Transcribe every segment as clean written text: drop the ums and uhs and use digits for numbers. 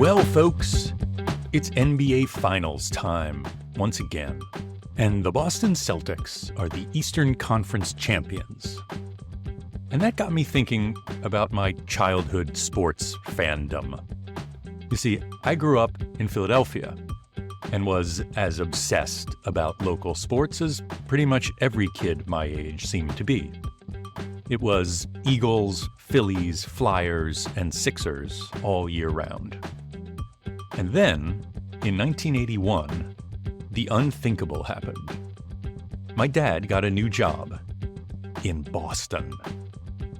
Well, folks, it's NBA Finals time once again, and the Boston Celtics are the Eastern Conference champions. And that got me thinking about my childhood sports fandom. You see, I grew up in Philadelphia and was as obsessed about local sports as pretty much every kid my age seemed to be. It was Eagles, Phillies, Flyers, and Sixers all year round. And then, in 1981, the unthinkable happened. My dad got a new job in Boston.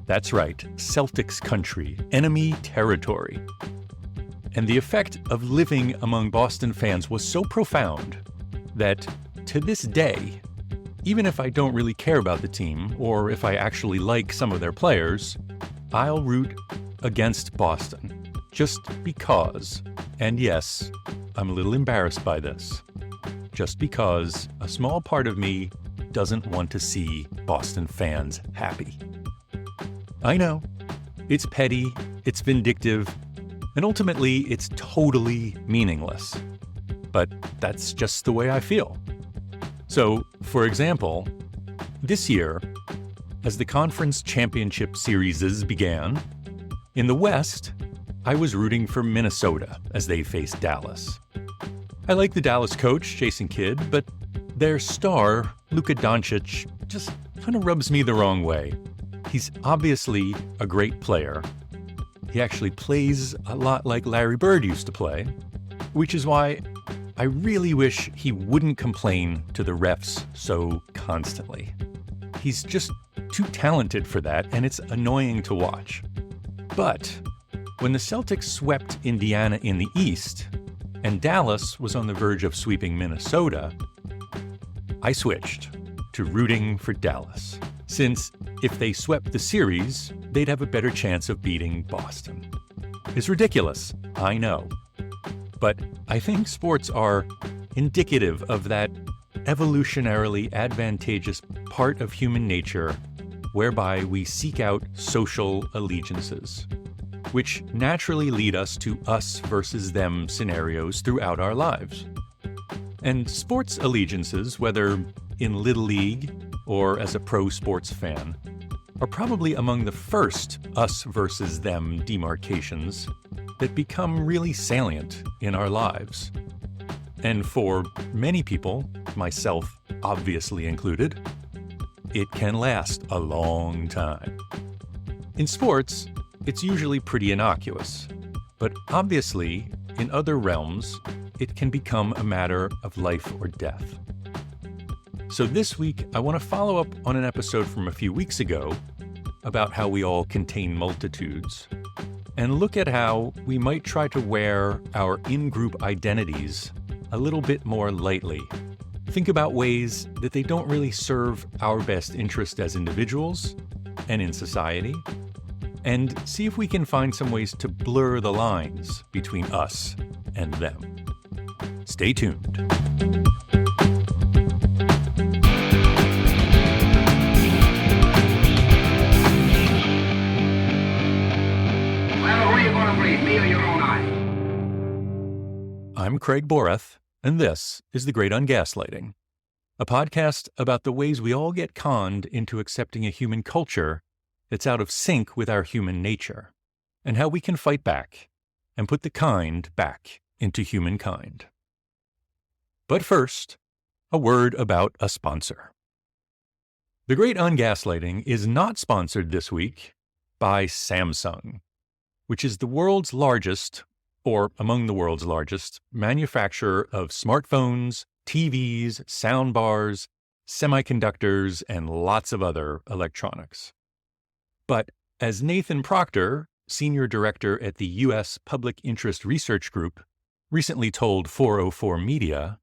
That's right, Celtics country, enemy territory. And the effect of living among Boston fans was so profound that, to this day, even if I don't really care about the team, or if I actually like some of their players, I'll root against Boston, just because. And yes, I'm a little embarrassed by this, just because a small part of me doesn't want to see Boston fans happy. I know, it's petty, it's vindictive, and ultimately it's totally meaningless. But that's just the way I feel. So, for example, this year, as the conference championship series began, in the West, I was rooting for Minnesota as they faced Dallas. I like the Dallas coach, Jason Kidd, but their star, Luka Doncic, just kind of rubs me the wrong way. He's obviously a great player. He actually plays a lot like Larry Bird used to play, which is why I really wish he wouldn't complain to the refs so constantly. He's just too talented for that, and it's annoying to watch. But when the Celtics swept Indiana in the East, and Dallas was on the verge of sweeping Minnesota, I switched to rooting for Dallas, since if they swept the series, they'd have a better chance of beating Boston. It's ridiculous, I know. But I think sports are indicative of that evolutionarily advantageous part of human nature whereby we seek out social allegiances, which naturally lead us to us versus them scenarios throughout our lives. And sports allegiances, whether in Little League or as a pro sports fan, are probably among the first us versus them demarcations that become really salient in our lives. And for many people, myself obviously included, it can last a long time. In sports, it's usually pretty innocuous, but obviously, in other realms, it can become a matter of life or death. So this week, I want to follow up on an episode from a few weeks ago about how we all contain multitudes, and look at how we might try to wear our in-group identities a little bit more lightly. Think about ways that they don't really serve our best interest as individuals and in society, and see if we can find some ways to blur the lines between us and them. Stay tuned. Me or your own eye? I'm Craig Boreth, and this is The Great Ungaslighting, a podcast about the ways we all get conned into accepting a human culture that's out of sync with our human nature, and how we can fight back and put the kind back into humankind. But first, a word about a sponsor. The Great Ungaslighting is not sponsored this week by Samsung, which is the world's largest, or among the world's largest, manufacturer of smartphones, TVs, soundbars, semiconductors, and lots of other electronics. But as Nathan Proctor, Senior Director at the U.S. Public Interest Research Group, recently told 404 Media,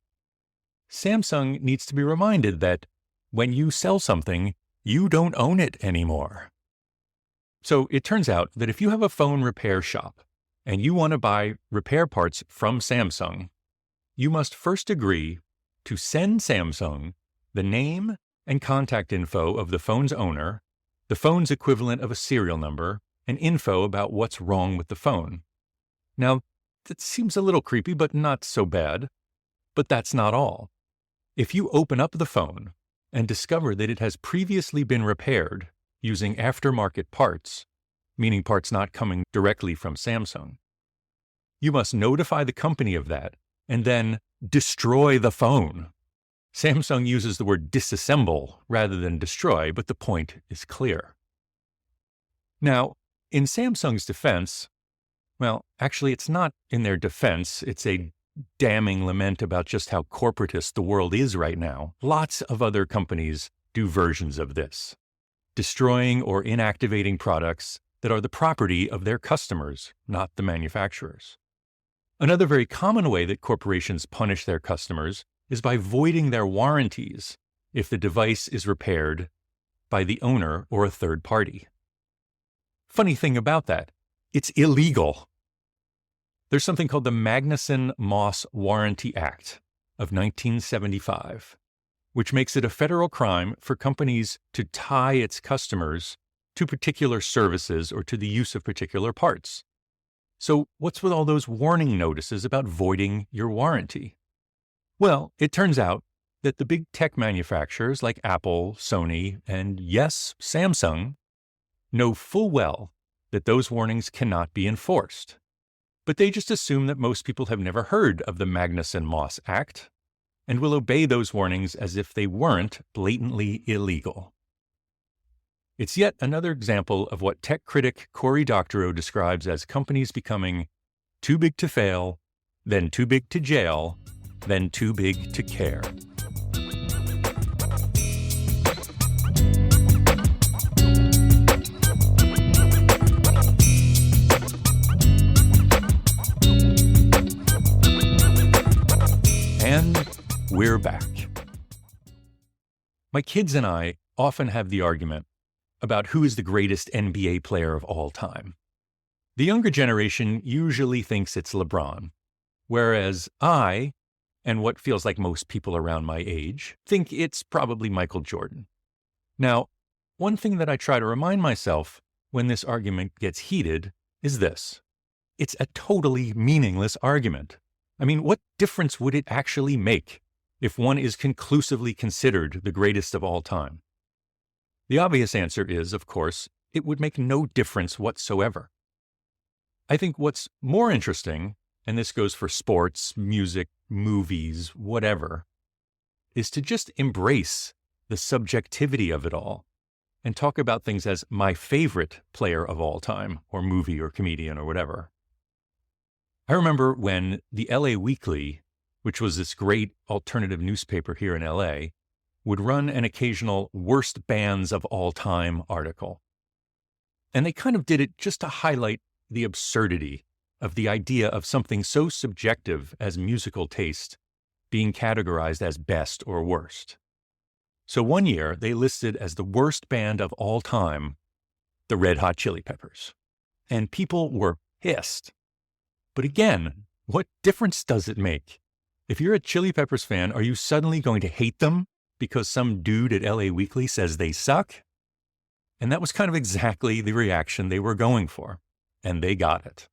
Samsung needs to be reminded that when you sell something, you don't own it anymore. So it turns out that if you have a phone repair shop and you want to buy repair parts from Samsung, you must first agree to send Samsung the name and contact info of the phone's owner, the phone's equivalent of a serial number, and info about what's wrong with the phone. Now, that seems a little creepy, but not so bad. But that's not all. If you open up the phone and discover that it has previously been repaired using aftermarket parts, meaning parts not coming directly from Samsung, you must notify the company of that and then destroy the phone. Samsung uses the word disassemble rather than destroy, but the point is clear. Now, in Samsung's defense, well, actually, it's not in their defense. It's a damning lament about just how corporatist the world is right now. Lots of other companies do versions of this, destroying or inactivating products that are the property of their customers, not the manufacturers. Another very common way that corporations punish their customers is by voiding their warranties if the device is repaired by the owner or a third party. Funny thing about that, it's illegal. There's something called the Magnuson-Moss Warranty Act of 1975, which makes it a federal crime for companies to tie its customers to particular services or to the use of particular parts. So what's with all those warning notices about voiding your warranty? Well, it turns out that the big tech manufacturers like Apple, Sony, and yes, Samsung, know full well that those warnings cannot be enforced. But they just assume that most people have never heard of the Magnuson-Moss Act and will obey those warnings as if they weren't blatantly illegal. It's yet another example of what tech critic Cory Doctorow describes as companies becoming too big to fail, then too big to jail, then too big to care. And we're back. My kids and I often have the argument about who is the greatest NBA player of all time. The younger generation usually thinks it's LeBron, whereas I, and what feels like most people around my age, think it's probably Michael Jordan. Now, one thing that I try to remind myself when this argument gets heated is this. It's a totally meaningless argument. I mean, what difference would it actually make if one is conclusively considered the greatest of all time? The obvious answer is, of course, it would make no difference whatsoever. I think what's more interesting, and this goes for sports, music, movies, whatever, is to just embrace the subjectivity of it all and talk about things as my favorite player of all time, or movie, or comedian, or whatever. I remember when the LA Weekly, which was this great alternative newspaper here in LA, would run an occasional worst bands of all time article. And they kind of did it just to highlight the absurdity of the idea of something so subjective as musical taste being categorized as best or worst. So one year, they listed as the worst band of all time, the Red Hot Chili Peppers. And people were pissed. But again, what difference does it make? If you're a Chili Peppers fan, are you suddenly going to hate them because some dude at LA Weekly says they suck? And that was kind of exactly the reaction they were going for. And they got it.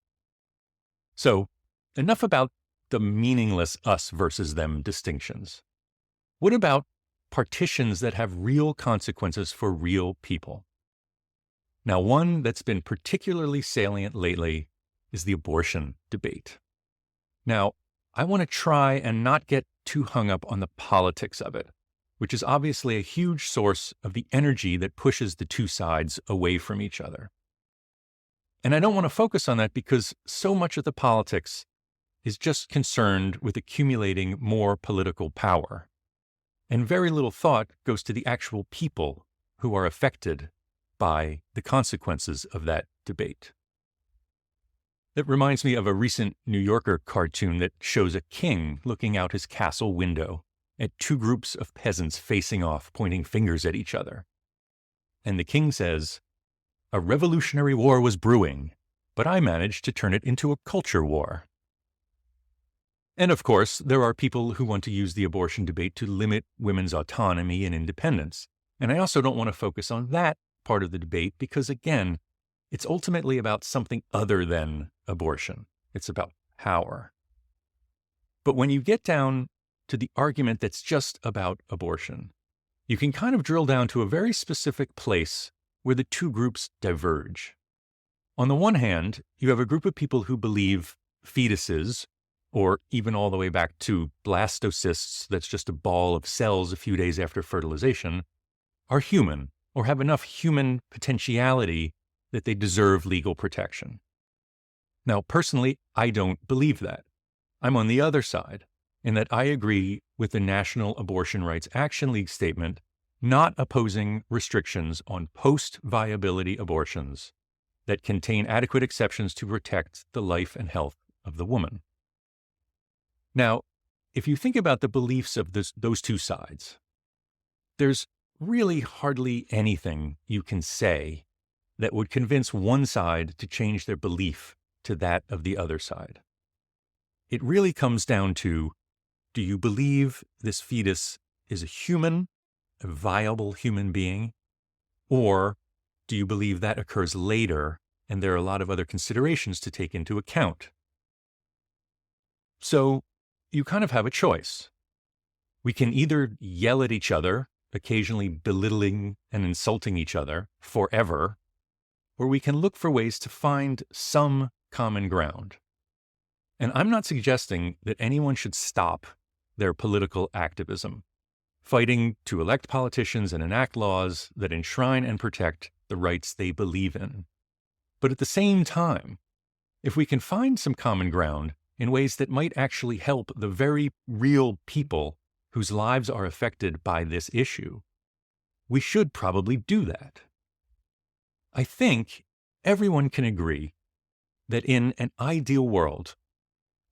So, enough about the meaningless us versus them distinctions. What about partitions that have real consequences for real people? Now, one that's been particularly salient lately is the abortion debate. Now, I want to try and not get too hung up on the politics of it, which is obviously a huge source of the energy that pushes the two sides away from each other. And I don't want to focus on that because so much of the politics is just concerned with accumulating more political power. And very little thought goes to the actual people who are affected by the consequences of that debate. That reminds me of a recent New Yorker cartoon that shows a king looking out his castle window at two groups of peasants facing off, pointing fingers at each other. And the king says, "A revolutionary war was brewing, but I managed to turn it into a culture war." And of course, there are people who want to use the abortion debate to limit women's autonomy and independence. And I also don't want to focus on that part of the debate because, again, it's ultimately about something other than abortion. It's about power. But when you get down to the argument that's just about abortion, you can kind of drill down to a very specific place where the two groups diverge. On the one hand, you have a group of people who believe fetuses, or even all the way back to blastocysts, that's just a ball of cells a few days after fertilization, are human or have enough human potentiality that they deserve legal protection. Now, personally, I don't believe that. I'm on the other side, in that I agree with the National Abortion Rights Action League statement not opposing restrictions on post-viability abortions that contain adequate exceptions to protect the life and health of the woman. Now, if you think about the beliefs of those two sides, there's really hardly anything you can say that would convince one side to change their belief to that of the other side. It really comes down to, do you believe this fetus is a human, a viable human being, or do you believe that occurs later and there are a lot of other considerations to take into account? So you kind of have a choice. We can either yell at each other, occasionally belittling and insulting each other forever, or we can look for ways to find some common ground. And I'm not suggesting that anyone should stop their political activism, fighting to elect politicians and enact laws that enshrine and protect the rights they believe in. But at the same time, if we can find some common ground in ways that might actually help the very real people whose lives are affected by this issue, we should probably do that. I think everyone can agree that in an ideal world,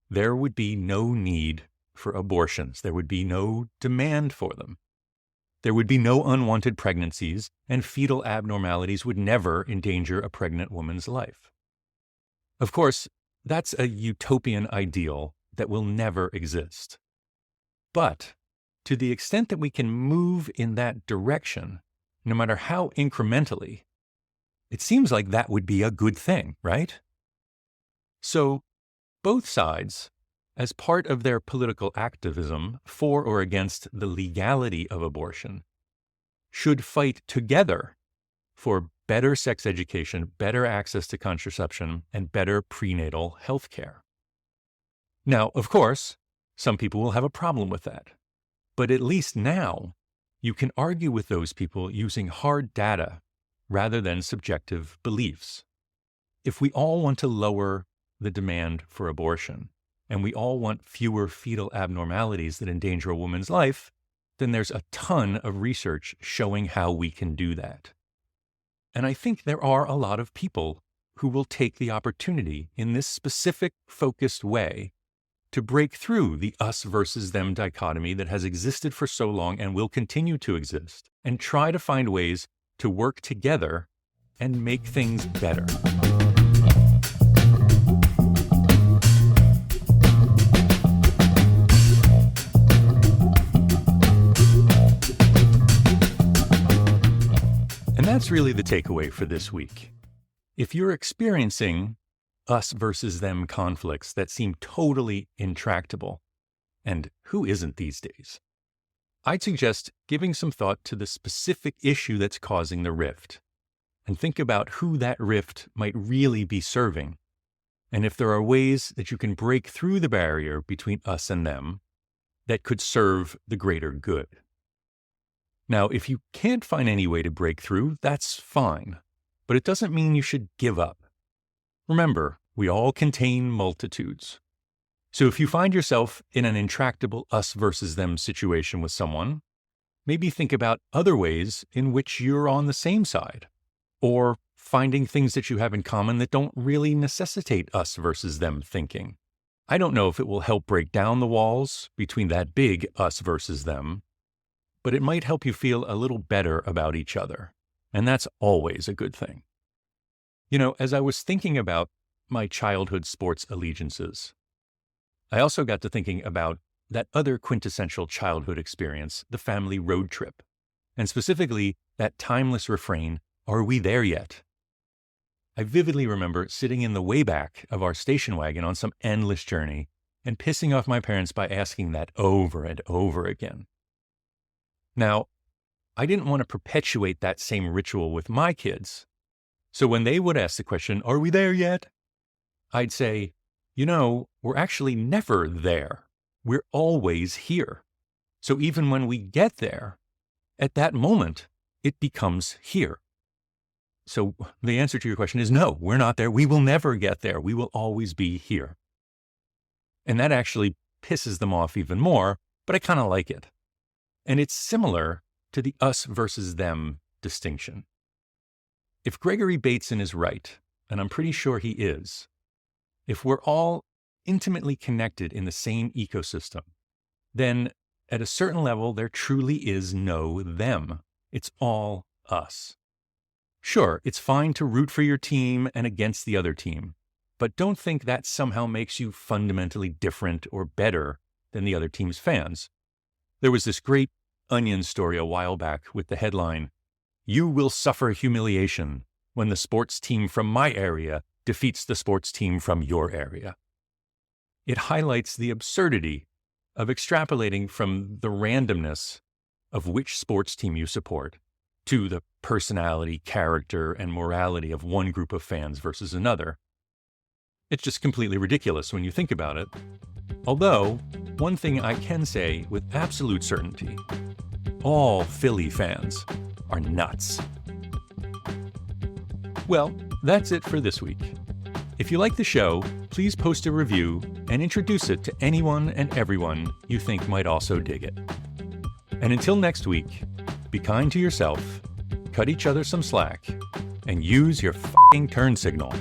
there would be no need for abortions. There would be no demand for them. There would be no unwanted pregnancies, and fetal abnormalities would never endanger a pregnant woman's life. Of course, that's a utopian ideal that will never exist. But to the extent that we can move in that direction, no matter how incrementally, it seems like that would be a good thing, right? So both sides, as part of their political activism for or against the legality of abortion, should fight together for better sex education, better access to contraception, and better prenatal health care. Now, of course, some people will have a problem with that. But at least now, you can argue with those people using hard data rather than subjective beliefs. If we all want to lower the demand for abortion, and we all want fewer fetal abnormalities that endanger a woman's life, then there's a ton of research showing how we can do that. And I think there are a lot of people who will take the opportunity in this specific, focused way to break through the us versus them dichotomy that has existed for so long and will continue to exist, and try to find ways to work together and make things better. And that's really the takeaway for this week. If you're experiencing us versus them conflicts that seem totally intractable, and who isn't these days, I'd suggest giving some thought to the specific issue that's causing the rift, and think about who that rift might really be serving, and if there are ways that you can break through the barrier between us and them that could serve the greater good. Now, if you can't find any way to break through, that's fine, but it doesn't mean you should give up. Remember, we all contain multitudes. So if you find yourself in an intractable us versus them situation with someone, maybe think about other ways in which you're on the same side, or finding things that you have in common that don't really necessitate us versus them thinking. I don't know if it will help break down the walls between that big us versus them, but it might help you feel a little better about each other, and that's always a good thing. You know, as I was thinking about my childhood sports allegiances, I also got to thinking about that other quintessential childhood experience, the family road trip, and specifically that timeless refrain, "Are we there yet?" I vividly remember sitting in the way back of our station wagon on some endless journey and pissing off my parents by asking that over and over again. Now, I didn't want to perpetuate that same ritual with my kids. So when they would ask the question, "Are we there yet?" I'd say, we're actually never there. We're always here. So even when we get there, at that moment, it becomes here. So the answer to your question is no, we're not there. We will never get there. We will always be here. And that actually pisses them off even more, but I kind of like it. And it's similar to the us versus them distinction. If Gregory Bateson is right, and I'm pretty sure he is, if we're all intimately connected in the same ecosystem, then at a certain level, there truly is no them. It's all us. Sure, it's fine to root for your team and against the other team, but don't think that somehow makes you fundamentally different or better than the other team's fans. There was this great Onion story a while back with the headline, "You will suffer humiliation when the sports team from my area defeats the sports team from your area." It highlights the absurdity of extrapolating from the randomness of which sports team you support to the personality, character, and morality of one group of fans versus another. It's just completely ridiculous when you think about it. Although, one thing I can say with absolute certainty, all Philly fans are nuts. Well, that's it for this week. If you like the show, please post a review and introduce it to anyone and everyone you think might also dig it. And until next week, be kind to yourself, cut each other some slack, and use your f***ing turn signal.